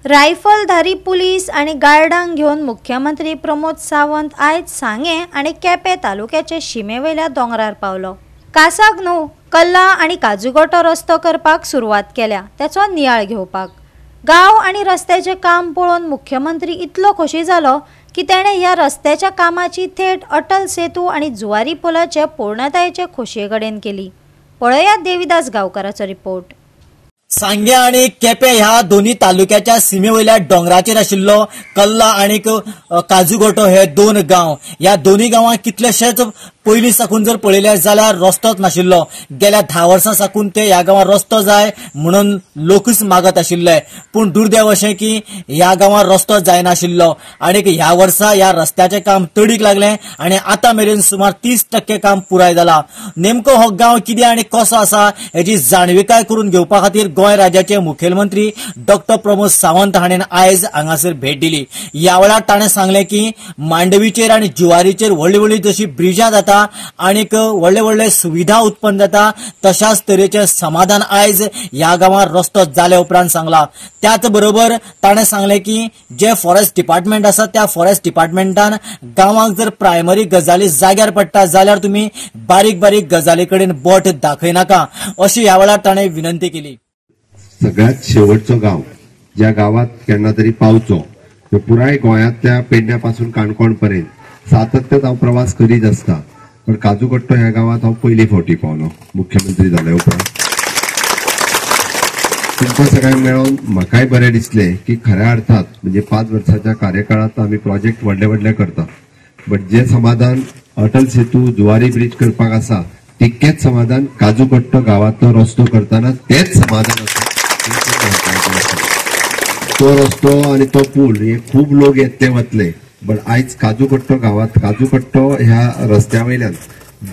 रायफलधारी police आणि गार्डांक घेऊन मुख्यमंत्री प्रमोद सावंत आयज सांगे आणि केपें तालुक्याचे शिमेवयल्या दोंगरार पावलो। कासाक न्हू कल्ला आणि काजूगोटो रस्तो करपाक सुरवात केल्या त्याचो नियाळ घेवपाक। गांव आणि रस्त्याचे काम पळोवन मुख्यमंत्री इतलो खोशी जालो की तेणे ह्या रस्त्याच्या कामाची थेट अटल सेतू आणि जुवारी पुलाचे पूर्णतायेचे खोशयेकडेन केली। पळयात देविदास गांवकाराचो रिपोर्ट। सांगे आणि केपें ह्या दोन्ही तालुक्याच्या सीमेवयल्या डोंगराचेर आशिल्लो कल्ला आणि काजूगोटो हे दोन गांव। ह्या दोन्ही गांवांत कितलेशेच पयलीं साकून जर पळयले जाल्यार रस्तोच नाशिल्लो। गेल्या 10 वर्सां साकून ते ह्या गांवांत रस्तो जाय म्हणून लोकूच मागत आशिल्ले, पूण दुर्दैव अशें की ह्या गांवांत रस्तो जायनाशिल्लो आणि ह्या वर्सा ह्या रस्त्याचें काम तडीक लागलें आणि आतां मेरेन सुमार 30% काम पुराय जाला। नेमको हो गांव कितें आणि कसो आसा हेची जाणविकाय करून घेवपा खातीर गोंय राज्याचे मुखेलमंत्री डॉक्टर प्रमोद सावंत हाणें आयज हांगासर भेट दिली। ह्या वेळार ताणें सांगलें की मांडवीचेर आणि जुवारीचेर व्हडली व्हडली जशी ब्रिजां जाता आणि व्हडले व्हडले सुविधा उत्पन्न जाता तशाच तरेचे समाधान आयज ह्या गांवांत रस्तो जाले उपरांत सांगला। त्याच बरोबर ताणें सांगलें की जे फॉरेस्ट डिपार्टमेंट आसा त्या फॉरेस्ट डिपार्टमेंटान गांवांक जर प्रायमरी गजाली जाग्यार पडटा जाल्यार तुमी बारीक बारीक गजाली कडेन बोट दाखयनाका अशी ह्या वेळार ताणें विनंती केली। सगळ्यात शेवटचो गांव ज्या गावात केन्ना तरी पावचो पुराय गोंयांतल्या पेडण्यापासून काणकोण पर्यंत सातत्यान हांव प्रवास करीत आसता, पण काजूकट्टो ह्या गावात हांव पयली फावटी पावलो मुख्यमंत्री जाल्या उपरांत। तुमकां सगळ्यांक मेळोन म्हाकाय बरें दिसलें की खऱ्या अर्थात म्हणजे 5 वर्साच्या कार्यकाळात आमी प्रोजेक्ट व्हडले व्हडले करता, बट जे समाधान अटल सेतू जुवारी ब्रिज करपाक आसा तितकेच समाधान काजूकट्टो गावातलो रस्तो करताना तेच समाधान आसा। तो रस्तो आणि तो पूल हे खूप लोक येतले वतले, पण आयज काजूकट्टो गावात काजूकट्टो ह्या रस्त्या वयल्यान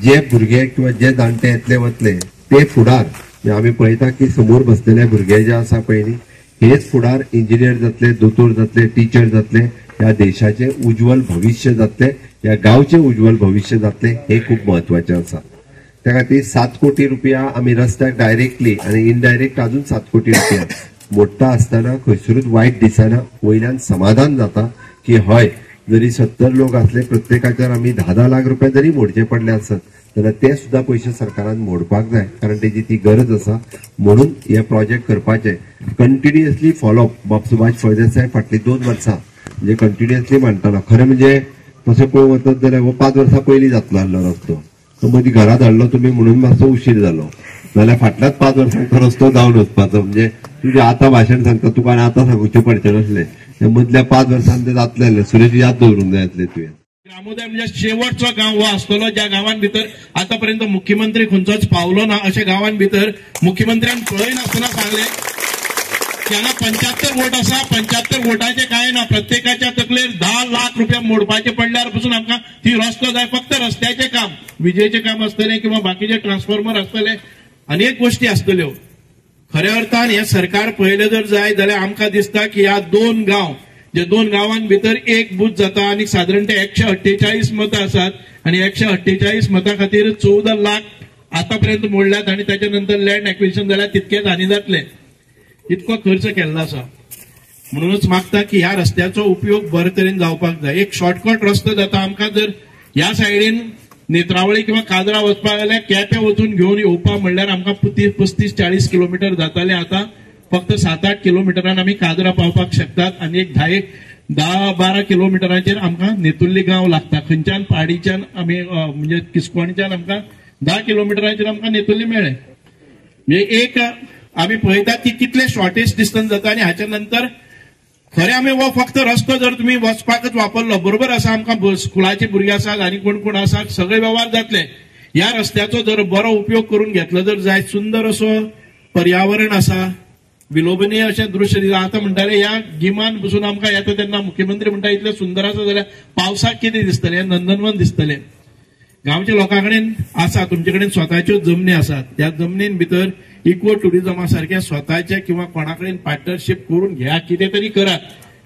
जे भुरगे किंवा जे जाणटे येतले वतले ते फुडार आमी पळयता की समोर बसलेले भुरगे जे आसा पळय न्ही हेच फुडार इंजिनियर जातले, दोतोर जातले, टीचर जातले, ह्या देशाचे उज्वल भविष्य जातले, ह्या गावचे उज्वल भविष्य जातले हे खूप महत्वाचे आसा। त्या खातीर 7 कोटी रुपया आमी रस्त्याक डायरेक्टली आणि इनडायरेक्ट अजून 7 कोटी रुपया मोडटा आसतना खंयसरूच वायट दिसना, वयल्यान समाधान जाता की हय जरी 70 लोक असले प्रत्येकाच्यान आमी 10-10 लाख रुपया जरी मोडचे पडले आसत जाल्यार ते सुद्धा पैसे सरकारान मोडपाक जाय, कारण तेजी ती गरज आसा। म्हणून हे प्रोजेक्ट करपाचे कंटिन्युअसली फॉलोअप बाब सुभाष फळदेसाय फाटली 2 वर्सां म्हणजे कंटिन्युअसली मानतालो। खरें म्हणजे तशें पळोवंक वचत जाल्यार हो 5 वर्सां पयलीं जातलो आसलो रस्तो, तो मदीं घरा धाडलो तुमी म्हणून मातसो उशीर जालो, नाल्यार फाटल्याच 5 वर्सांचो रस्तो जावन वचपाचो म्हणजे तुझे आता भाषण सांगता तुका आता सांगूचे पडचे नसले, त्या मधल्या 5 वर्सांत ते जातले सुरेश याद दवरूंक जाय आसले तुवें। ग्रामोदय म्हणजे शेवटचो गांव हो आसतलो ज्या गांवांत भितर आतापर्यंत मुख्यमंत्री खंयचोच पावलो ना। अशा गांवांत भितर मुख्यमंत्र्यान पळय नासतना सांगले की हांगा 75 वोट आसा, 75 वोटाचे काय ना, प्रत्येकाच्या तकलेर 10 लाख रुपया मोडपाचे पडल्यार पासून आमकां ती रस्तो जाय। फक्त रस्त्याचे काम, विजेचे काम आसतले किंवा बाकीचे ट्रान्सफॉर्मर आसतले, अनेक गोष्टी आसतल्यो। खऱ्या अर्थान हे सरकार पळयलें जर जाय जाल्यार आमकां दिसता की ह्या 2 गांव जे 2 गांवांत भितर एक बूथ जाता आणि साधारणतः 148 मतां आसात आणि 148 मतां खातीर 14 लाख आतापर्यंत मोडल्यात आणि त्याच्या नंतर लँड एक्विजिशन जाल्यार तितकेच आनी जातले, इतको खर्च केल्लो आसा। म्हणूनच मागता की ह्या रस्त्याचो उपयोग बरे तरेन जावपाक जाय। एक शॉर्टकट रस्तो जाता, आमकां जर ह्या सायडीन नेत्रावळी किंवा काजरा वचपाक जाल्यार केपें वचून घेवन येवपाक म्हणल्यार आमकां 35-40 किलोमीटर जाताले, आता फक्त 7-8 किलोमीटरान आमी काजरा पावपाक शकतात आणि एक 10-12 किलोमीटराचेर आमकां नेतुर्ली गांव लागता। खंयच्यान पाडीच्यान आमी म्हणजे किस्कोणच्यान आमकां 10 किलोमीटराचेर आमकां नेतुर्ली मेळ्ळे। म्हणजे एक आमी पळयतात की कितले शॉर्टेज डिस्टन्स जाता आणि हाच्या नंतर खरें आमी हो फक्त रस्तो जर तुम्ही वचपाकच वापरलो बरोबर आसा, आमकां स्कुलाचे भुरगे आसात आणि कोण कोण आसात सगळे व्यवहार जातले। ह्या रस्त्याचो जर बरो उपयोग करून घेतलो जर जाय, सुंदर असो पर्यावरण आसा, विलोभनीय अशें दृश्य दिसता। आता म्हणटाले ह्या गिमान बसून आमकां येता तेन्ना मुख्यमंत्री म्हणटा इतलें सुंदर आसा जाल्यार पावसाक कितें दिसतलें, नंदनवन दिसतलें। गांवच्या लोकां कडेन आसा, तुमचे कडेन स्वताच्यो जमनी आसात, त्या जमनीन भितर इको टुरिझमा सारख्या स्वतःच्या किंवा कोणाकडेन पार्टनरशिप करून घ्या, कितें तरी करात।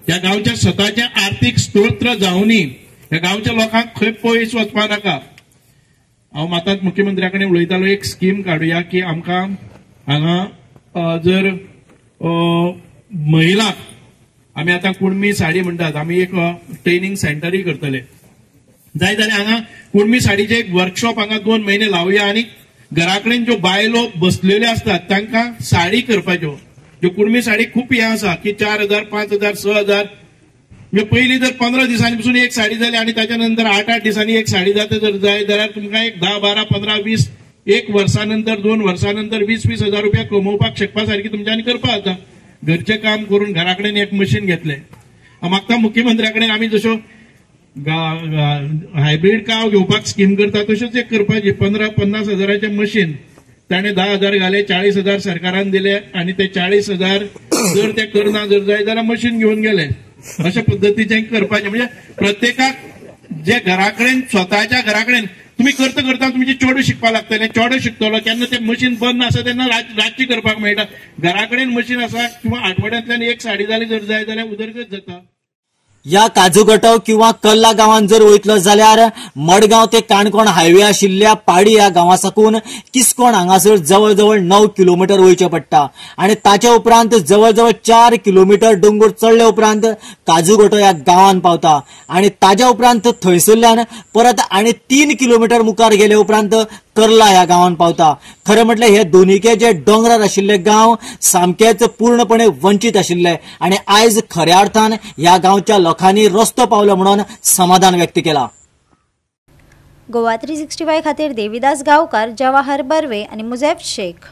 त्या गांवच्या स्वतःचे आर्थिक स्तोत्र जावनी ह्या गांवच्या लोकांक खंय पयस वचपा नाका। हांव मातात मुख्यमंत्र्या कडेन उलयतालो एक स्कीम काडुया की आमकां हांगा जर महिला आम्ही आता कुणमी साडी म्हणतात, आम्ही एक ट्रेनिंग सेंटरही करतले. जाय जाल्यार हांगा कुणमी साडीचे एक वर्कशॉप हांगा 2 महिने लावया आणि घराकडेन ज्यो बायलो बसलेल्यो असतात तांकां साडी करपाच्यो. ज्यो कुणमी साडी खूप हे आसा की 4,000, 5,000, 6,000. म्हणजे पयलीं जर 15 दिसांनी पासून एक साडी जाली आणि त्याच्या नंतर 8-8 दिसांनी एक साडी जाता जर जाय जाल्यार तुमकां एक 10, 12, 15, 20 एक वर्सानंतर 2 वर्सानंतर 20-20 हजार रुपया कमोवपाक शकपा सारखी तुमच्यांनी करपा जाता. घरचें काम करून घराकडेन एक मशीन घेतले. म्हाका मुख्यमंत्र्या कडेन आमी जश्यो हायब्रीड काव घेवपाक स्कीम करता तशेंच एक करपाची. 15-50 हजाराचें मशीन ताणें 10 हजार घाले, 40 हजार सरकारान दिले आणि ते 40 हजार जर ते करना जर जाय जाल्यार मशीन घेवन गेले. अशा पद्धतीचें करपाचें. म्हणजे प्रत्येकाक जे घराकडेन स्वताच्या घराकडेन तुम्ही करता करता तुमचे चेडूं शिकपा लागतले. चेडो शिकतलो केन्ना ते मशीन बंद आसा तेन्ना रातची करपाक मेळटा. घराकडेन मशीन आसा किंवा आठवड्यांतल्यान एक साडी जाली जर जाय जाल्यार उदरगत जाता. या काजूगटो किंवा कल्ला गावांत जर वयतलो जाल्यार मडगांव ते काणकोण हायवे आशिल्ल्या पाडी ह्या गांवा साकून किस्कोण हांगासर जवळ जवळ 9 किलोमीटर वयचें पडटा आणि ताचे उपरांत जवळ जवळ 4 किलोमीटर दोंगर चडले उपरांत काजूगटो ह्या गांवांत पावता आणि ताच्या उपरांत थंयसरल्यान परत आनी 3 किलोमीटर मुखार गेले उपरांत कर्ला ह्या गांवांत पावता. खरें म्हटल्यार हे दोनीके जे डोंगरार आशिल्ले गांव सामकेच पूर्णपणे वंचीत आशिल्ले आणि आयज खऱ्या अर्थान ह्या गांवच्या लोकांनी रस्तो पावलो म्हणून समाधान व्यक्त केला. गोवा 365 खातीर देविदास गांवकार, जवाहर बर्वे आणि मुझेफ शेख.